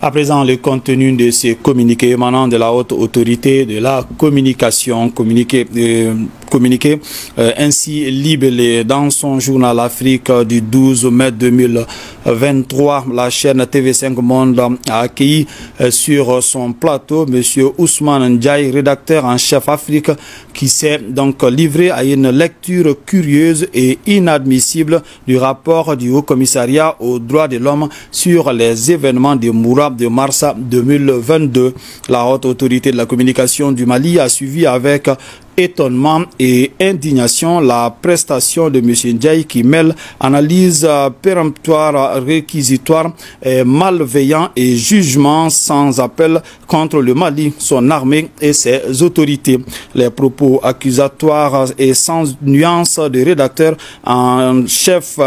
À présent, le contenu de ces communiqués émanant de la haute autorité de la communication, communiqué ainsi libellé dans son journal Afrique du 12 mai 2023. La chaîne TV5 Monde a accueilli sur son plateau M. Ousmane Ndiaye, rédacteur en chef Afrique, qui s'est donc livré à une lecture curieuse et inadmissible du rapport du Haut-Commissariat aux droits de l'homme sur les événements de Moura de mars 2022. La haute autorité de la communication du Mali a suivi avec étonnement et indignation la prestation de M. Ndiaye qui mêle analyse péremptoire, réquisitoire, malveillant et jugement sans appel contre le Mali, son armée et ses autorités. Les propos accusatoires et sans nuance de rédacteur en chef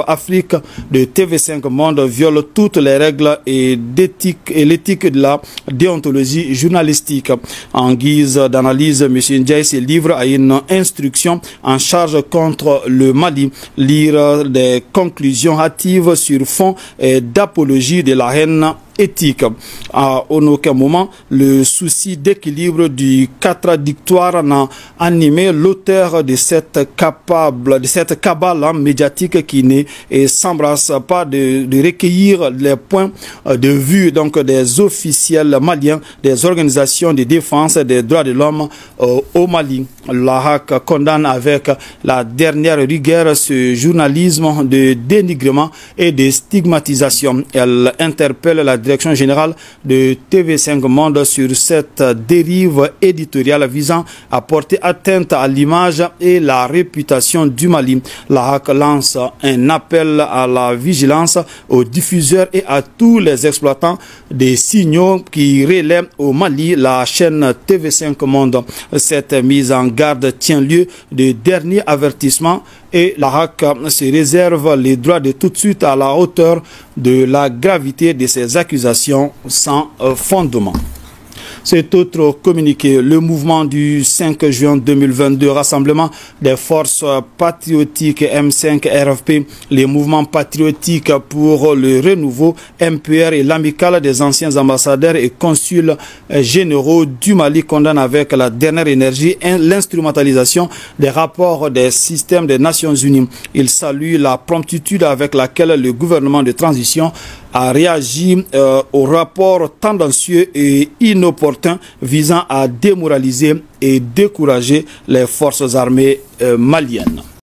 Afrique de TV5 Monde violent toutes les règles et l'éthique de la déontologie journalistique. En guise d'analyse, M. Ndiaye se livre à une instruction en charge contre le Mali. Lire des conclusions hâtives sur fond d'apologie de la haine éthique. À aucun moment, le souci d'équilibre du contradictoire n'a animé l'auteur de cette cabale médiatique qui ne s'embrasse pas de recueillir les points de vue donc des officiels maliens, des organisations de défense des droits de l'homme au Mali. La HAC condamne avec la dernière rigueur ce journalisme de dénigrement et de stigmatisation. Elle interpelle la direction générale de TV5 Monde sur cette dérive éditoriale visant à porter atteinte à l'image et la réputation du Mali. La HAC lance un appel à la vigilance aux diffuseurs et à tous les exploitants des signaux qui relaient au Mali la chaîne TV5 Monde. Cette mise en garde tient lieu de dernier avertissement et la HAC se réserve les droits de tout de suite à la hauteur de la gravité de ces accusations sans fondement. Cet autre communiqué, le mouvement du 5 juin 2022, rassemblement des forces patriotiques M5 RFP, les mouvements patriotiques pour le renouveau MPR et l'amicale des anciens ambassadeurs et consuls généraux du Mali condamnent avec la dernière énergie l'instrumentalisation des rapports des systèmes des Nations Unies. Il salue la promptitude avec laquelle le gouvernement de transition a réagi au rapport tendancieux et inopportun visant à démoraliser et décourager les forces armées maliennes.